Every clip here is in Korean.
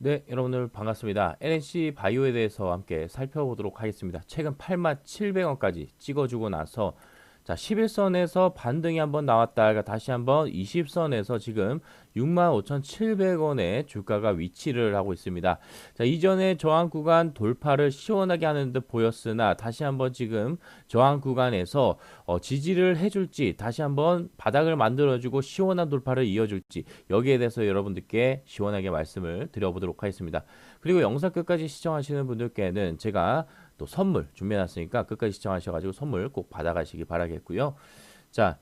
네, 여러분들 반갑습니다. LNC 바이오에 대해서 함께 살펴보도록 하겠습니다. 최근 87,700원까지 찍어주고 나서 11선에서 반등이 한번 나왔다가 다시 한번 20선에서 지금 65,700원에 주가가 위치를 하고 있습니다. 이전에 저항 구간 돌파를 시원하게 하는 듯 보였으나 다시 한번 지금 저항 구간에서 지지를 해줄지 다시 한번 바닥을 만들어주고 시원한 돌파를 이어줄지 여기에 대해서 여러분들께 시원하게 말씀을 드려보도록 하겠습니다. 그리고 영상 끝까지 시청하시는 분들께는 제가 또 선물 준비해놨으니까 끝까지 시청하셔가지고 선물 꼭 받아가시기 바라겠고요.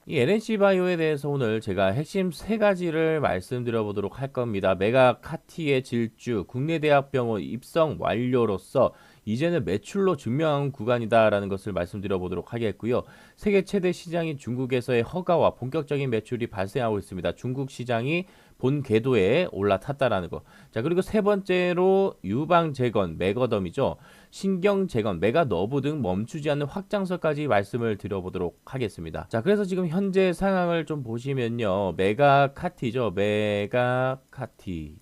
이 LNC 바이오에 대해서 오늘 제가 핵심 세 가지를 말씀드려 보도록 할 겁니다. 메가 카티의 질주, 국내 대학병원 입성 완료로서 이제는 매출로 증명한 구간이다라는 것을 말씀드려 보도록 하겠고요. 세계 최대 시장인 중국에서의 허가와 본격적인 매출이 발생하고 있습니다. 중국 시장이 본 궤도에 올라탔다라는 거. 그리고 세 번째로 유방재건, 메거덤이죠. 신경재건, 메가너브 등 멈추지 않는 확장설까지 말씀을 드려보도록 하겠습니다. 그래서 지금 현재 상황을 좀 보시면요. 메가카티죠. 메가카티의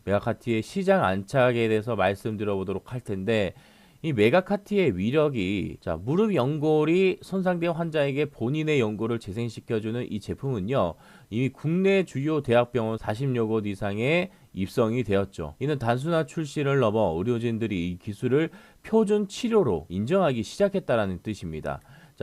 시장 안착에 대해서 말씀드려보도록 할 텐데, 이 메가카티의 위력이 무릎 연골이 손상된 환자에게 본인의 연골을 재생시켜주는 이 제품은요, 이미 국내 주요 대학병원 40여 곳 이상에 입성이 되었죠. 이는 단순한 출시를 넘어 의료진들이 이 기술을 표준 치료로 인정하기 시작했다는 뜻입니다.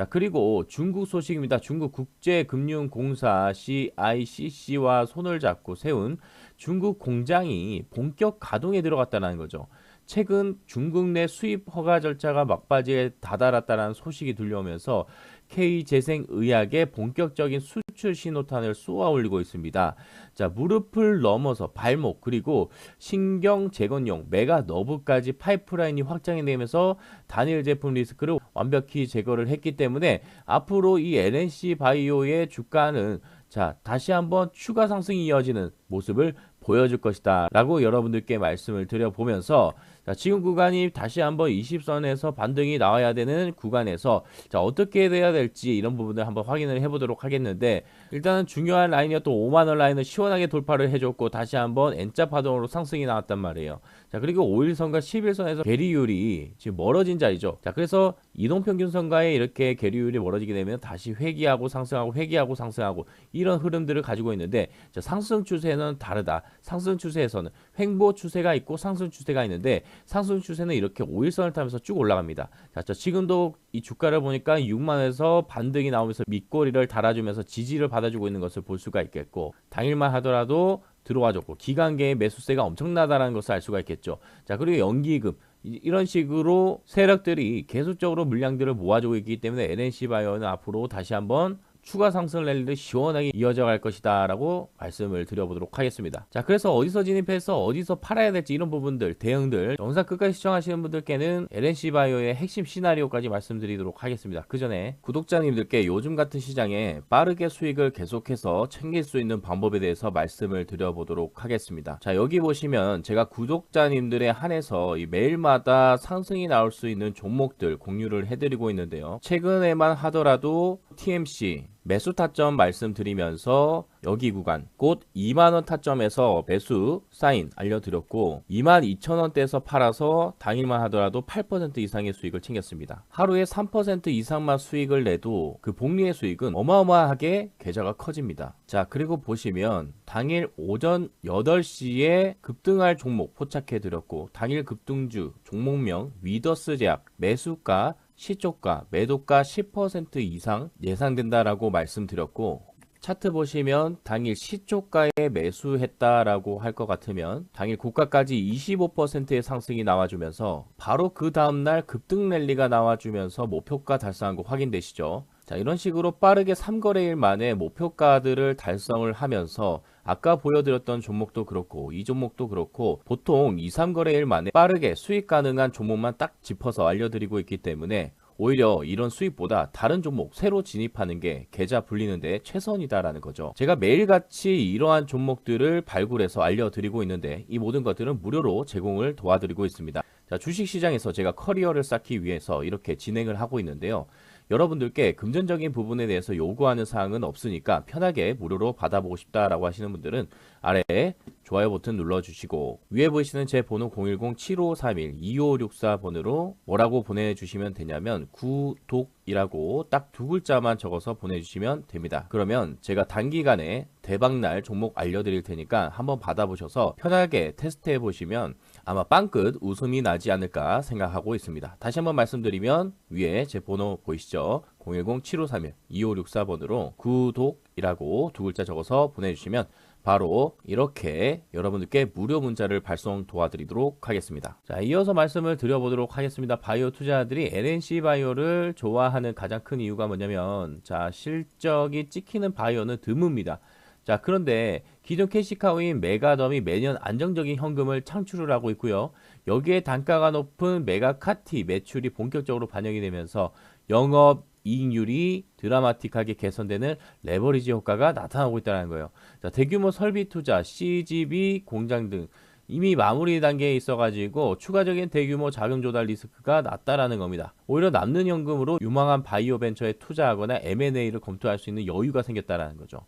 그리고 중국 소식입니다. 중국 국제금융공사 CICC와 손을 잡고 세운 중국 공장이 본격 가동에 들어갔다는 거죠. 최근 중국 내 수입 허가 절차가 막바지에 다다랐다는 소식이 들려오면서 K재생의학의 본격적인 수출 신호탄을 쏘아 올리고 있습니다. 무릎을 넘어서 발목 그리고 신경 재건용 메가너브까지 파이프라인이 확장이 되면서 단일 제품 리스크를 완벽히 제거를 했기 때문에 앞으로 이 LNC 바이오의 주가는 다시 한번 추가 상승이 이어지는 모습을 보여줄 것이다 라고 여러분들께 말씀을 드려보면서 지금 구간이 다시 한번 20선에서 반등이 나와야 되는 구간에서 어떻게 돼야 될지 이런 부분을 한번 확인을 해보도록 하겠는데, 일단은 중요한 라인이었던 5만원 라인을 시원하게 돌파를 해줬고 다시 한번 N자 파동으로 상승이 나왔단 말이에요. 그리고 5일선과 11선에서 괴리율이 지금 멀어진 자리죠. 그래서 이동평균선과의 이렇게 괴리율이 멀어지게 되면 다시 회귀하고 상승하고 회귀하고 상승하고 이런 흐름들을 가지고 있는데, 상승 추세는 다르다. 상승 추세에서는 횡보 추세가 있고 상승 추세가 있는데, 상승 추세는 이렇게 5일선을 타면서 쭉 올라갑니다. 지금도 이 주가를 보니까 6만원에서 반등이 나오면서 밑꼬리를 달아주면서 지지를 받아주고 있는 것을 볼 수가 있겠고, 당일만 하더라도 들어와줬고 기관계의 매수세가 엄청나다라는 것을 알 수가 있겠죠. 그리고 연기금 이런 식으로 세력들이 계속적으로 물량들을 모아주고 있기 때문에 LNC 바이오는 앞으로 다시 한번 추가 상승 랠리를 시원하게 이어져 갈 것이다 라고 말씀을 드려보도록 하겠습니다. 그래서 어디서 진입해서 어디서 팔아야 될지 이런 부분들 대응들 영상 끝까지 시청하시는 분들께는 LNC 바이오의 핵심 시나리오까지 말씀드리도록 하겠습니다. 그 전에 구독자님들께 요즘 같은 시장에 빠르게 수익을 계속해서 챙길 수 있는 방법에 대해서 말씀을 드려보도록 하겠습니다. 여기 보시면 제가 구독자님들에 한해서 매일마다 상승이 나올 수 있는 종목들 공유를 해드리고 있는데요. 최근에만 하더라도 TMC 매수 타점 말씀드리면서 여기 구간 곧 2만원 타점에서 매수 사인 알려드렸고 22,000원대에서 팔아서 당일만 하더라도 8% 이상의 수익을 챙겼습니다. 하루에 3% 이상만 수익을 내도 그 복리의 수익은 어마어마하게 계좌가 커집니다. 그리고 보시면 당일 오전 8시에 급등할 종목 포착해드렸고 당일 급등주 종목명 위더스 제약 매수가 시초가, 매도가 10% 이상 예상된다라고 말씀드렸고, 차트 보시면 당일 시초가에 매수했다라고 할 것 같으면 당일 고가까지 25%의 상승이 나와주면서 바로 그 다음날 급등 랠리가 나와주면서 목표가 달성한 거 확인되시죠? 이런 식으로 빠르게 3거래일 만에 목표가들을 달성을 하면서 아까 보여드렸던 종목도 그렇고 이 종목도 그렇고 보통 2, 3거래일 만에 빠르게 수익 가능한 종목만 딱 짚어서 알려드리고 있기 때문에 오히려 이런 수익보다 다른 종목 새로 진입하는 게 계좌 불리는데 최선이다라는 거죠. 제가 매일같이 이러한 종목들을 발굴해서 알려드리고 있는데 이 모든 것들은 무료로 제공을 도와드리고 있습니다. 주식시장에서 제가 커리어를 쌓기 위해서 이렇게 진행을 하고 있는데요. 여러분들께 금전적인 부분에 대해서 요구하는 사항은 없으니까 편하게 무료로 받아보고 싶다라고 하시는 분들은 아래에 좋아요 버튼 눌러주시고 위에 보이시는 제 번호 010-7531-2564번으로 뭐라고 보내주시면 되냐면 구독이라고 딱 두 글자만 적어서 보내주시면 됩니다. 그러면 제가 단기간에 대박날 종목 알려드릴 테니까 한번 받아보셔서 편하게 테스트해 보시면 아마 빵끝 웃음이 나지 않을까 생각하고 있습니다. 다시 한번 말씀드리면 위에 제 번호 보이시죠? 010-7531-2564번으로 구독이라고 두 글자 적어서 보내주시면 바로 이렇게 여러분들께 무료 문자를 발송 도와드리도록 하겠습니다. 자, 이어서 말씀을 드려보도록 하겠습니다. 바이오 투자자들이 LNC 바이오를 좋아하는 가장 큰 이유가 뭐냐면, 자, 실적이 찍히는 바이오는 드뭅니다. 자, 그런데 기존 캐시카우인 메가덤이 매년 안정적인 현금을 창출을 하고 있고요. 여기에 단가가 높은 메가카티 매출이 본격적으로 반영이 되면서 영업 이익률이 드라마틱하게 개선되는 레버리지 효과가 나타나고 있다는 거예요. 자, 대규모 설비 투자, CGV 공장 등 이미 마무리 단계에 있어가지고 추가적인 대규모 자금 조달 리스크가 낮다라는 겁니다. 오히려 남는 현금으로 유망한 바이오 벤처에 투자하거나 M&A를 검토할 수 있는 여유가 생겼다라는 거죠.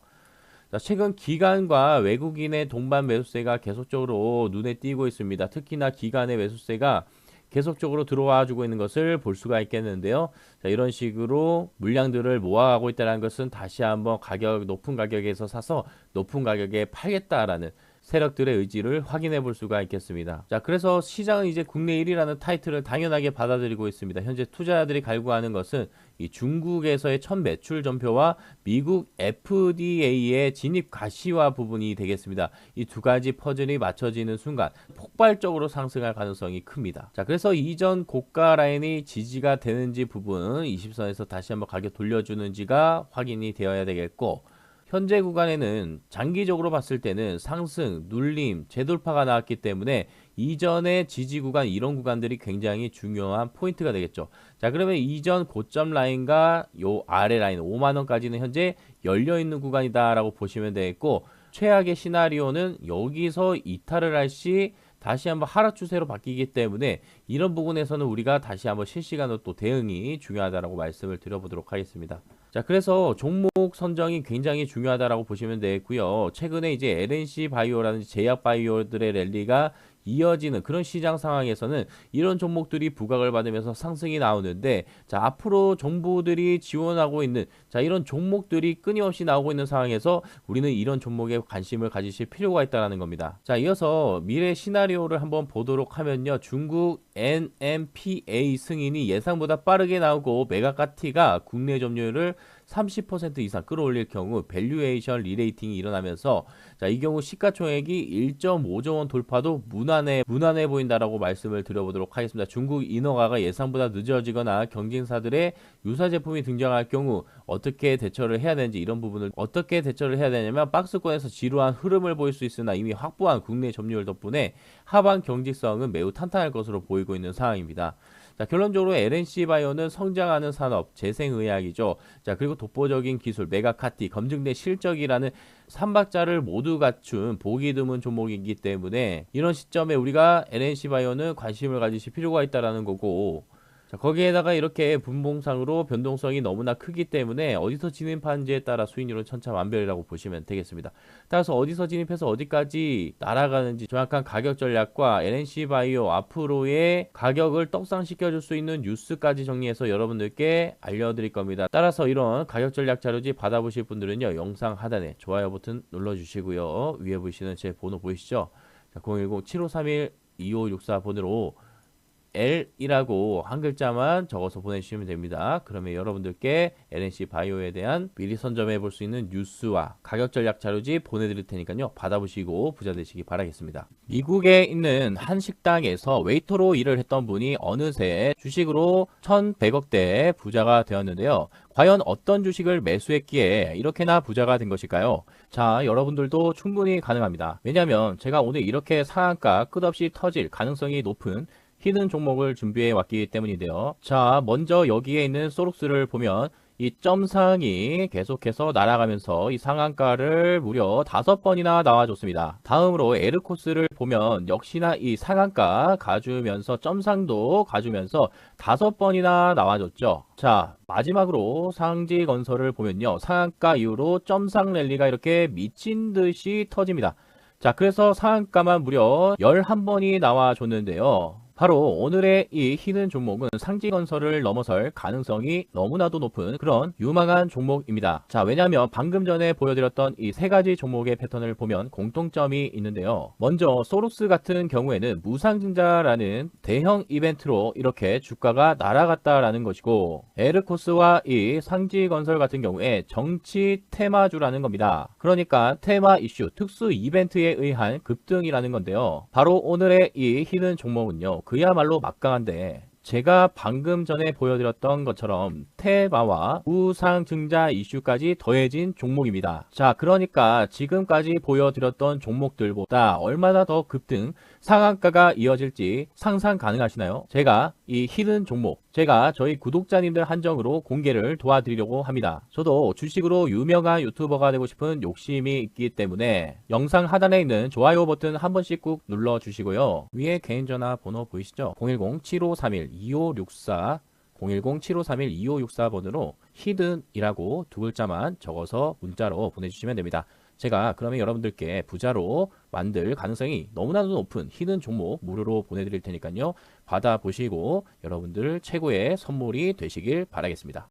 자, 최근 기관과 외국인의 동반 매수세가 계속적으로 눈에 띄고 있습니다. 특히나 기관의 매수세가 계속적으로 들어와 주고 있는 것을 볼 수가 있겠는데요. 자, 이런 식으로 물량들을 모아가고 있다는 것은 다시 한번 높은 가격에서 사서 높은 가격에 팔겠다라는 세력들의 의지를 확인해 볼 수가 있겠습니다. 자, 그래서 시장은 이제 국내 1위라는 타이틀을 당연하게 받아들이고 있습니다. 현재 투자자들이 갈구하는 것은 이 중국에서의 첫 매출 전표와 미국 FDA의 진입 가시화 부분이 되겠습니다. 이 두 가지 퍼즐이 맞춰지는 순간 폭발적으로 상승할 가능성이 큽니다. 자, 그래서 이전 고가 라인이 지지가 되는지 부분 20선에서 다시 한번 가격 돌려주는지가 확인이 되어야 되겠고, 현재 구간에는 장기적으로 봤을 때는 상승, 눌림, 재돌파가 나왔기 때문에 이전의 지지 구간, 이런 구간들이 굉장히 중요한 포인트가 되겠죠. 자, 그러면 이전 고점 라인과 요 아래 라인 5만원까지는 현재 열려있는 구간이다라고 보시면 되겠고, 최악의 시나리오는 여기서 이탈을 할 시 다시 한번 하락 추세로 바뀌기 때문에 이런 부분에서는 우리가 다시 한번 실시간으로 또 대응이 중요하다라고 말씀을 드려보도록 하겠습니다. 자, 그래서 종목 선정이 굉장히 중요하다라고 보시면 되겠고요. 최근에 이제 LNC 바이오라든지 제약 바이오들의 랠리가 이어지는 그런 시장 상황에서는 이런 종목들이 부각을 받으면서 상승이 나오는데, 자, 앞으로 정부들이 지원하고 있는, 자, 이런 종목들이 끊임없이 나오고 있는 상황에서 우리는 이런 종목에 관심을 가지실 필요가 있다는 겁니다. 자, 이어서 미래 시나리오를 한번 보도록 하면요. 중국 NMPA 승인이 예상보다 빠르게 나오고 메가카티가 국내 점유율을 30% 이상 끌어올릴 경우 밸류에이션 리레이팅이 일어나면서, 자, 이 경우 시가총액이 1.5조 원 돌파도 무난해 보인다라고 말씀을 드려보도록 하겠습니다. 중국 인허가가 예상보다 늦어지거나 경쟁사들의 유사 제품이 등장할 경우 어떻게 대처를 해야 되는지, 이런 부분을 어떻게 대처를 해야 되냐면, 박스권에서 지루한 흐름을 보일 수 있으나 이미 확보한 국내 점유율 덕분에 하반 경직성은 매우 탄탄할 것으로 보이고 있는 상황입니다. 자, 결론적으로 LNC 바이오는 성장하는 산업, 재생의학이죠. 자, 그리고 독보적인 기술, 메가카티, 검증된 실적이라는 3박자를 모두 갖춘 보기 드문 종목이기 때문에 이런 시점에 우리가 LNC 바이오는 관심을 가지실 필요가 있다라는 거고, 자, 거기에다가 이렇게 분봉상으로 변동성이 너무나 크기 때문에 어디서 진입하는지에 따라 수익률은 천차만별이라고 보시면 되겠습니다. 따라서 어디서 진입해서 어디까지 날아가는지 정확한 가격 전략과 LNC 바이오 앞으로의 가격을 떡상시켜 줄 수 있는 뉴스까지 정리해서 여러분들께 알려드릴 겁니다. 따라서 이런 가격 전략 자료지 받아보실 분들은요, 영상 하단에 좋아요 버튼 눌러주시고요. 위에 보이시는 제 번호 보이시죠? 010-7531-2564번으로 L이라고 한 글자만 적어서 보내주시면 됩니다. 그러면 여러분들께 LNC 바이오에 대한 미리 선점해 볼 수 있는 뉴스와 가격 전략 자료지 보내드릴 테니까요, 받아보시고 부자 되시기 바라겠습니다. 미국에 있는 한 식당에서 웨이터로 일을 했던 분이 어느새 주식으로 1,100억대 부자가 되었는데요. 과연 어떤 주식을 매수했기에 이렇게나 부자가 된 것일까요? 자, 여러분들도 충분히 가능합니다. 왜냐하면 제가 오늘 이렇게 상한가 끝없이 터질 가능성이 높은 히든 종목을 준비해 왔기 때문인데요. 자, 먼저 여기에 있는 소록스를 보면 이 점상이 계속해서 날아가면서 이 상한가를 무려 5번이나 나와줬습니다. 다음으로 에르코스를 보면 역시나 이 상한가 가주면서 점상도 가주면서 5번이나 나와줬죠. 자, 마지막으로 상지건설을 보면요, 상한가 이후로 점상 랠리가 이렇게 미친 듯이 터집니다. 자, 그래서 상한가만 무려 11번이 나와줬는데요. 바로 오늘의 이 히든 종목은 상지건설을 넘어설 가능성이 너무나도 높은 그런 유망한 종목입니다. 자, 왜냐하면 방금 전에 보여드렸던 이 세 가지 종목의 패턴을 보면 공통점이 있는데요. 먼저 소룩스 같은 경우에는 무상증자라는 대형 이벤트로 이렇게 주가가 날아갔다라는 것이고, 에르코스와 이 상지건설 같은 경우에 정치 테마주라는 겁니다. 그러니까 테마 이슈, 특수 이벤트에 의한 급등이라는 건데요. 바로 오늘의 이 히든 종목은요, 그야말로 막강한데, 제가 방금 전에 보여드렸던 것처럼 테마와 우상증자 이슈까지 더해진 종목입니다. 자, 그러니까 지금까지 보여드렸던 종목들보다 얼마나 더 급등, 상한가가 이어질지 상상 가능하시나요? 제가 이 히든 종목, 제가 저희 구독자님들 한정으로 공개를 도와드리려고 합니다. 저도 주식으로 유명한 유튜버가 되고 싶은 욕심이 있기 때문에 영상 하단에 있는 좋아요 버튼 한 번씩 꾹 눌러주시고요. 위에 개인전화 번호 보이시죠? 010-7531-2564 010-7531-2564번으로 히든이라고 두 글자만 적어서 문자로 보내주시면 됩니다. 제가 그러면 여러분들께 부자로 만들 가능성이 너무나도 높은 히든 종목 무료로 보내드릴 테니까요. 받아보시고 여러분들 최고의 선물이 되시길 바라겠습니다.